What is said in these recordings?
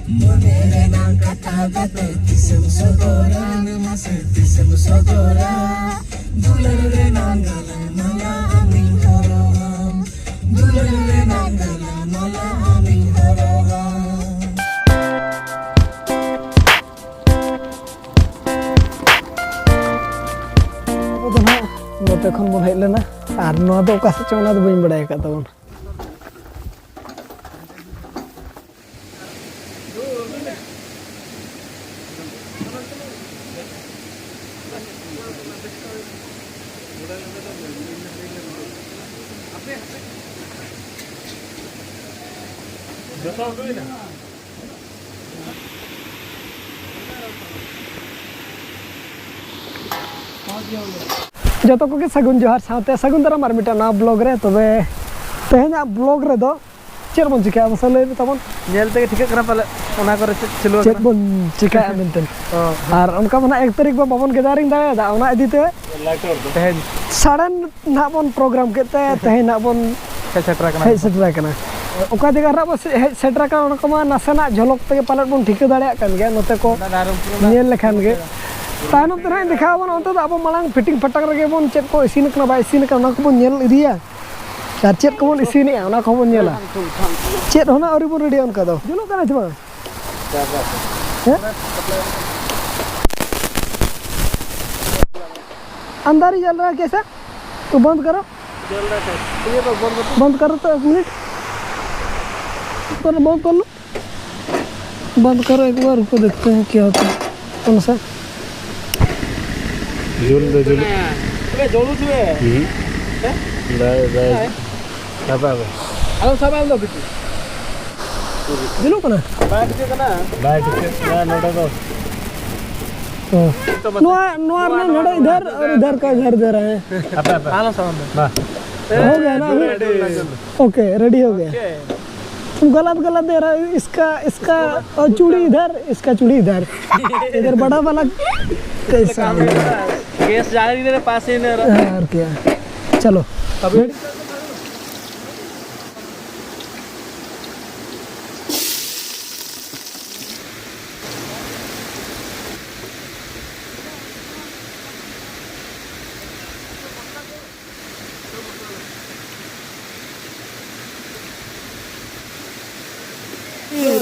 Monerena kata kata tisem sodora namase tisem sodora dularena galan mala aming horoham dularena galan mala aming horoham तो ना नोते खन बन hedge लेना are नोआ दो ओका से चोना दो बइन बड़ाय का तबन जो को के सगुन जोहार साथे सगुन दरा मार मिटा ना ब्लॉग रे तबे तेहना ब्लॉग रे दो चेर बन चिका मसले तबन नेल ते ठीक करा पाले ओना करे चलो चेक बन चिका मेंटेन और उनका मना 1 तारीख बा बाबन गेदारिंग दा ओना इदीते तेहन साडन ना बन प्रोग्राम केते तेहना बन सेटरा कना ओका जगह रा बस सेटरा का ओना कमा नसना झलक ते पालट बन ठीक दाड़िया कन गे नते को नेल लेखान गे तायनम ते देखा बन अंत अब मांग फिटिंग फटक रगे बन चेक को इसिन कना बा इसिन कना को बन नेल इदिया चार चेक को बन इसिन ओना को बन नेला चेक होना और बन रेडी उनका दो जुलो कना छमा अंदर ही चल रहा है कैसा तो बंद करो चल रहा है ये तो बंद करो तो 1 मिनट तो बंद कर लो बंद करो एक बार ऊपर देखते हैं क्या होता है कौन सा झूल दे झूल अबे जोलू छुए ले बाबा आलो सब आलो बिटू दिलो कना बैठ के ना नोटा दो नोआ नोआ ने नोड़ा इधर और इधर का इधर दे रहे हैं आलो सब वाह हो गया ना ओके रेडी हो गया तुम गलत दे रहा है इसका और चूड़ी इधर इसका चूड़ी इधर इधर बड़ा वाला कैसा केस जा रही तेरे पास ही नहीं रहा और क्या चलो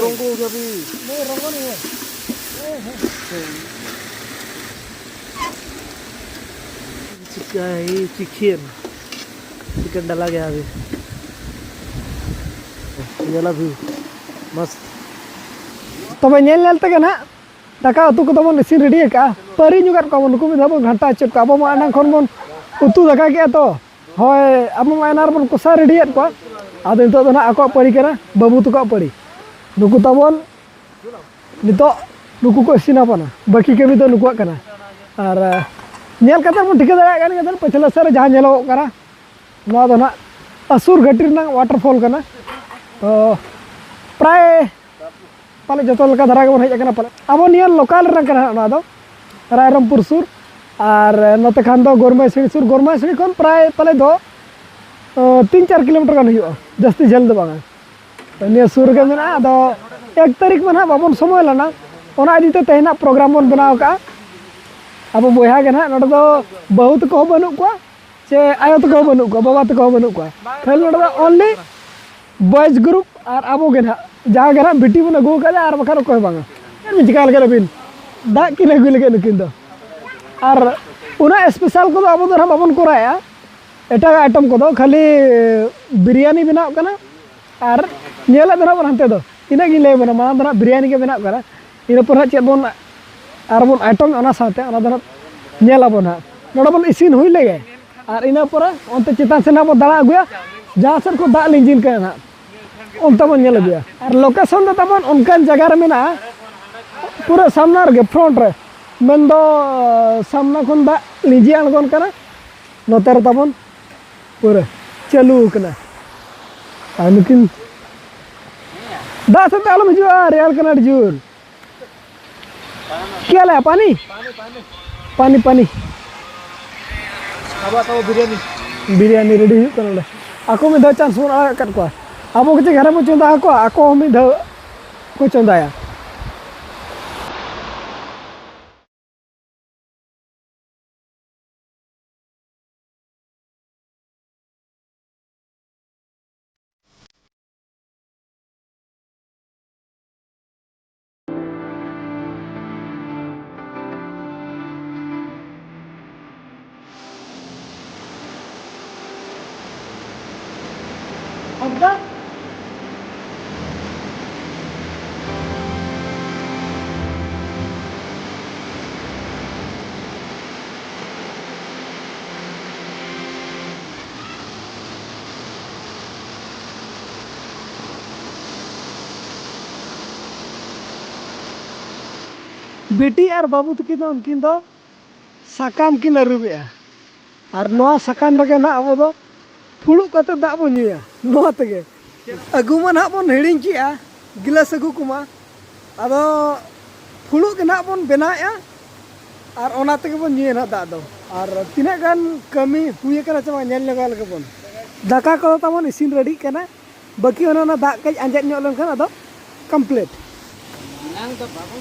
रंगो जबी नहीं रंगो नहीं है चिकन डाला गया अभी ये भी मस्त तब नेल तक ना दाका उतु को तबन इसिन रेडी का परी जुगार को नुकु बिधा बन घंटा चेक को अब माना खन बन उतु दाका के तो होय अब मानार बन कोसा रेडी को आदो तो ना आको परी करा बाबू तो को परी नुकु तबन नितो नुकु को इसिना पना बाकी के भी तो नुकुआ कना और नेल कतर बन ठीक दाड़ा कान के पछला सर जहां नेलो करा नो दो ना असुर घाटी ना वाटरफॉल कना तो प्राय पाले जो लका धारा के बन हेज कना पाले अब निया लोकल रा कना ना दो रायरमपुर सुर और नते खान दो गोरमाईसड़ी सुर गोरमाईसड़ी कोन प्राय पाले दो 3-4 किलोमीटर का हुआ जस्ती झेल दो बांगा निया सुर के मेना दो 1 तारीख में ना बाबन समय लना ओना इदीते तेहना प्रोग्राम बन बनाव का अब बोया के ना नडे दो बहुत को बनु को से आयो तो को बनु को बाबा तो को बनु को खाली नडे दो ओनली बॉयज ग्रुप और अब के ना जा के ना बिटी बन गो का और बखर को बांगा मिचकाल के बिन दा किने गुले के नकिन दो और उना स्पेशल को अब दो बाबन कराया एटा आइटम को दो खाली बिरयानी बनाव कना और नेला दो हनते दो इना गी ले बना मा दो बिरयानी के बनाव करा इन पर चे बन और बन आइटम ओना साथे ओना दो नेला बन नोडा बन इसिन हुई लेगे और इना पर ओनते चिता से ना बो दाड़ा अगुया जहां सर को दा लिंजिन के ना ओनता बन नेल अगुया और लोकेशन दो तबन उनकान जगह रे मेना पूरा सामना रे फ्रंट रे मन दो सामना खन दा लिंजी आंगन कना नोते रे तबन पूरा चालू कना अनुकिन दा से तालो मिजुआ रेल कना जुर क्या ले पानी पानी पानी अब तो बिरयानी बिरयानी रेडी करले आको में द चांस बन आ कट को अब के घर में चंदा को आको में द को चंदाया Ada? बेटी और बाबू तकिन उनकिन दो साकाम किन अरुबेआ और नोआ साकाम रगे ना अब दो फुड़ू कते दा बो नुया नोआ तगे अगु मा ना बोन हिड़िंग किया गिलास अगु कुमा आदो फुड़ू के ना बोन बनाया और ओना तगे बोन नुया ना दा दो और तिना गान कमी हुए कना चमा नेल लगा लगे बोन दाका को तमन इसिन रेडी कना बाकी ओना दा कज अंजट ᱧᱚᱜ लेनखान आदो कंप्लीट नांग तो बाबू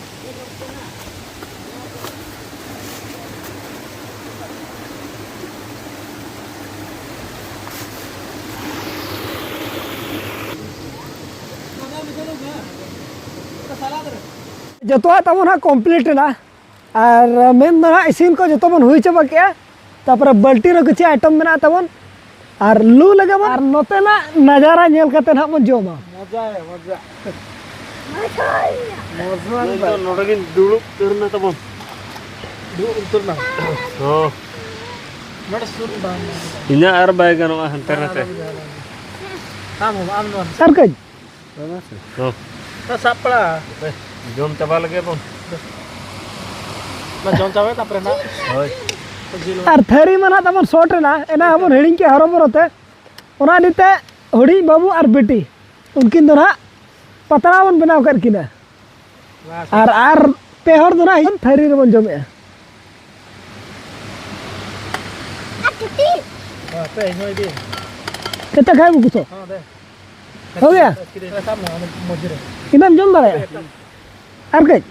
जतवा तबन हाँ कम्प्लीट ना और मेन ना इसिन को जो बन हुई चाबा के तापर बाल्टी रे कुछ आइटम मेना तबन और लू लगे बन और नोते ना नजारा नेल कते ना बन जोमा मजा है मजा मजा तो नोडगिन दुड़ुब करना तबन दुड़ुब उतरना हां नोड सुन बान इना आर बाय गनो हंते नते आम सर कज हां तो सापड़ा जोम चाबा लगे बन ना जोम चाबा तापर ना होय और थरी मना तबन शॉर्ट ना एना हमन हिडिंग के हरो बरते ओना निते हुडी बाबू और बेटी उनकिन दो ना पतला बन बनाव कर किना और पेहर दो ना थरी रे बन जमे हां पे होय दे कितना खाए बुकुतो हां दे हो गया इनाम जम दारे और कज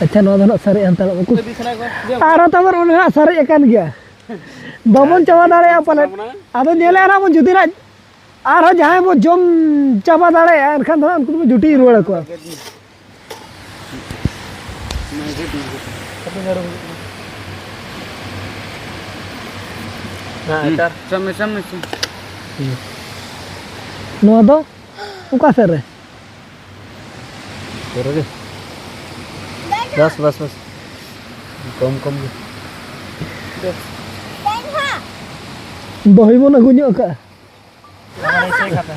अच्छा नो दो सारे अंतर को आरो तबर उन सारे एकान गया बाबन चाबा दारे पाले आदो नेले ना बन जुदी ना आरो जहां बो जम चाबा दारे एनखान दो उनको जुटी रुवाड़ को ना चार समय समय नो दो उका सर रे करोगे बस बस बस कम कम दही बन अगु ᱧᱚᱜ का ऐसे खाता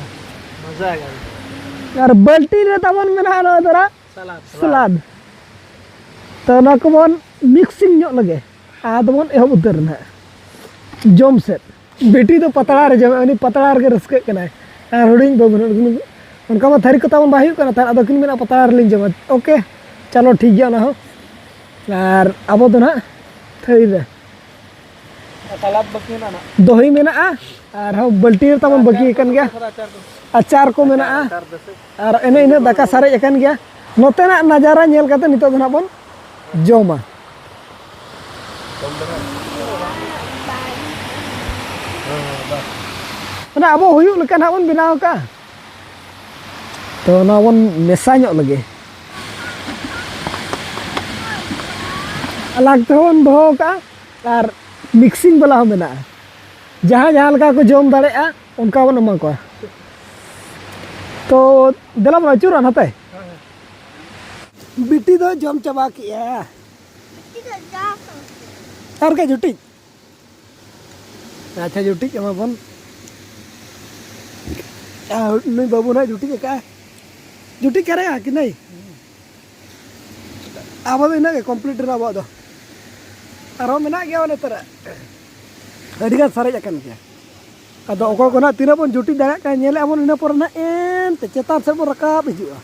मजा आएगा और बाल्टी रे तबन मेना ना दरा सलाद सलाद तो ना को बन मिक्सिंग ᱧᱚᱜ लगे आद बन एहब उतर ना जम से बेटी तो पतला रे जमे उनी पतला रे रस्के कना और हुडिंग बाबू उनका मा थरी को तबन बाहियो कना तार अदो किन मेना पतला रे लिंग जमा ओके चलो ठीक गया ना हो और अब तो ना थरी रे सलाद बाकी ना ना दही मेना और हम बाल्टी रे तबन बाकी कन गया अचार को मेना और एने इने दाका सारे एकन गया नोते ना नजारा नेल कते नितो ना बन जोमा ना अब हुयु लेकिन बन बनाव का तो ना बन मेसा ᱧᱚᱜ लगे अलग तो बन दो का और मिक्सिंग वाला हम मेना जहाँ जहाँ लगा को जोम दाड़े उनका बन एमा को तो दिला बन अचुर नाते बिटी दो जोम चाबा किया और के जुटी अच्छा जुटी के बन नहीं बाबू ना जुटी का जुटी करेगा कि नहीं अब इना के कंप्लीट ना बादो आरो मेना गया वाले तरह अडिगा सारे जकन गया अदो ओको कोना तिना बन जुटी दाड़ा का नेले अबन इना पर ना एन ते चेतान से बन रकाब हिजुआ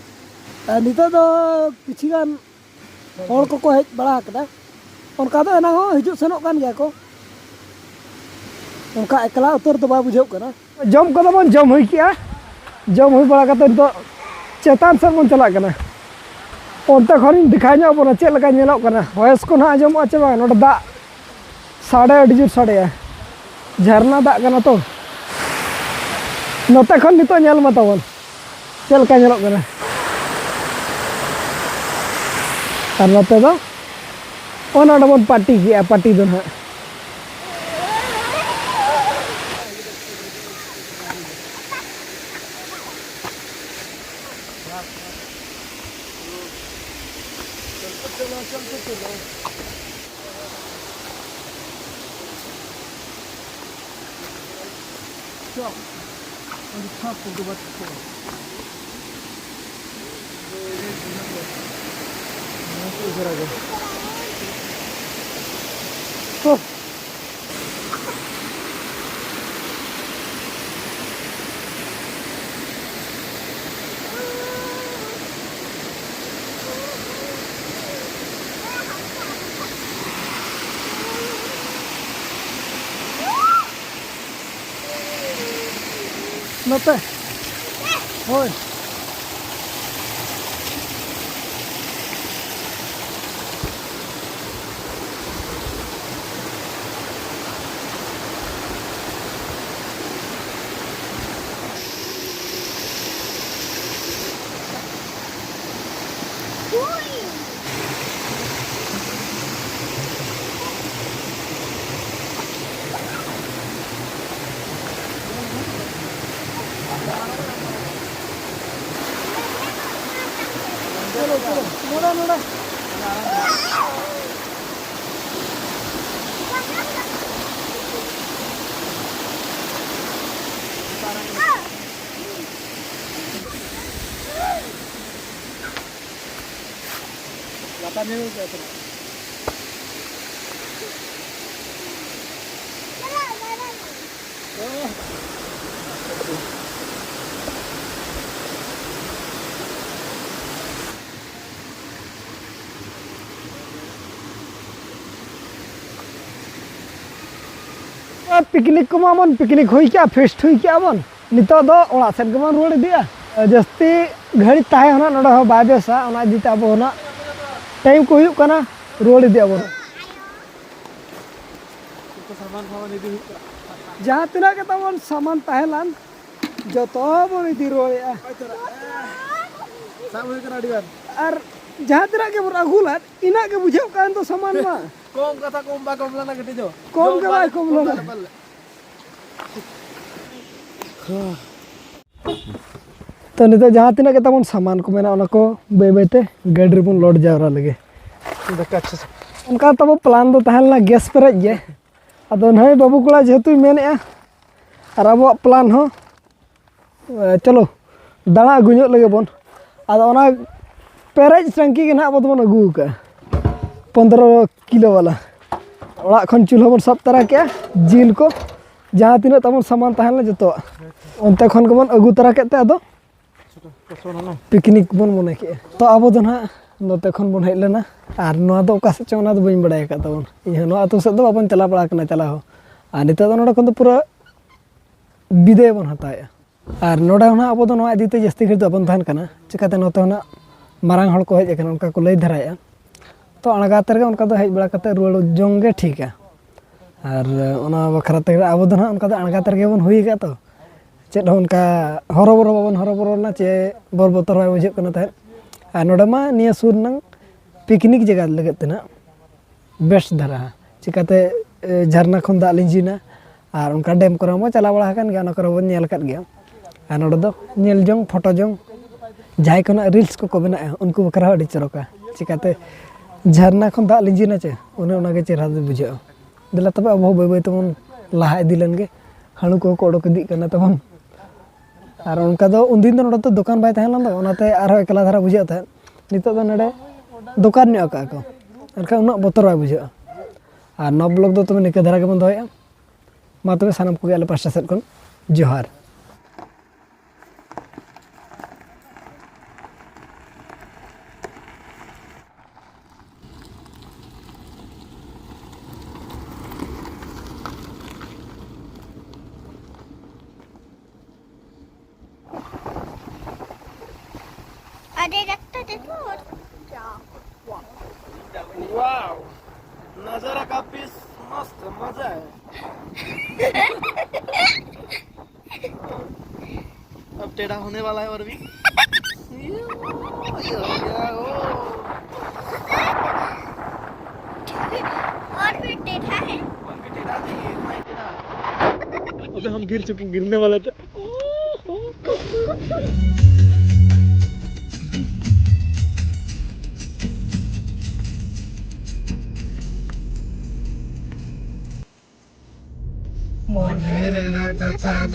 नितो दो किछि गान होल को हेज बड़ा कदा उनका दो एना हो हिजु सेनो कान गया को उनका एकला उतर तो बा बुझाव कना जम को बन जम हुई किया जम हुई बड़ा कते तो चेतान से बन चला कना ओनते खन दिखाई ᱧᱚᱜ बन चेल लगा नेलो कना वॉइस को ना आजम आचे बा नोड दा साड़े अड़ी जुर साड़े झरना दा कना तो नोते खन नितो नेल मा तबन चेल लगा नेलो कना और नोते दो ओना डबन पार्टी किया पार्टी दो ना Nota. Oi. Nora. पिकनिक को मन पिकनिक हुई क्या फेस्ट हुई क्या मन नितो दो ओड़ा सेट के मन रुआड़ दिया जस्ती घड़ी ताहे होना नोड़ा हो बाय बेसा ओना दिता अब होना टाइम को हुई कना रुआड़ दिया बोल जहाँ तिना के तमन सामान ताहेलान जो तो बोल इदी रुआड़ साब हुई कना डिगार और जहाँ तिना के बोल अगुलात इना के बुझे कान तो सामान मा कम कथा कम बा कम लाना गटी जो कम के भाई कम लो तो नितो जहाँ तिना के तमन सामान को मेना ओना को बे बेते गाड़ी बन लोड जावरा लगे उनका तब प्लान दो तहलना गैस पेरेज गे अदो नई बाबू कोड़ा जेहेतु मेने और अब प्लान हो चलो दाना अगुñो लगे बन अदो ओना पेरेज टंकी के ना अब बन अगू का 15 किलो वाला ओड़ा खन चूल्हा बन सब तरह के जिल को जहाँ तीन तब सामान तहलना जो अंते खन के बन अगू तरह के अदो पिकनिक बन मने के तो अब दो ना नोते खन बन हेज लेना और नोआ दो ओका से चोना दो बइन बड़ाय का तबन इन नो आतु से दो अपन चला बड़ा कना चला हो आ नितो दो नोडा खन तो पूरा विदाय बन हताया और नोडा होना अब दो नोआ इदीते जस्ती घड़ी दो अपन तहन कना चिकाते नोते होना मारांग हड़ को हेज अकन उनका को लई धराया तो अणगा तरगे उनका दो हेज बड़ा कते रुआड़ जोंगे ठीक है और ओना बखरा ते अब दो ना उनका दो अणगा तरगे बन हुई का तो चेद उनका हरबरो बाबन हरबरो ना चे बर बोतर बाय बुझे कना तहन और नोडा मा निया सुर नंग पिकनिक जगह लगत ना बेस्ट धरा चिकाते झरना खन दा लिंजिना और उनका डैम करे मो चला बड़ा हकन गया ना करे बन नेल कत गया और नोडा दो नेल जोंग फोटो जोंग जाय कना रील्स को बना उनको बकरा अडी चरका चिकाते झरना खन दा लिंजिना चे उन्हें उना के चेहरा दे बुझे दिला तबे अब बय बय तमन लाहा इदी लन गे हाणु को ओडक इदी कना तमन और उनका दो उन दिन तो दुकान बाय तहन दो ओनाते आरो एकला धारा बुझे था नितो दो नडे दुकान ने का को एनका उना बोतर बाय बुझे और नौ ब्लॉक दो तुम निके धारा के बन दोया मा तबे सानम को गेले पास्टा सेट कोन जोहार अरे रखता देखो वाव नजारा काफी मस्त मजा है अब टेढ़ा होने वाला है और भी और भी टेढ़ा है अबे हम गिरने वाला था La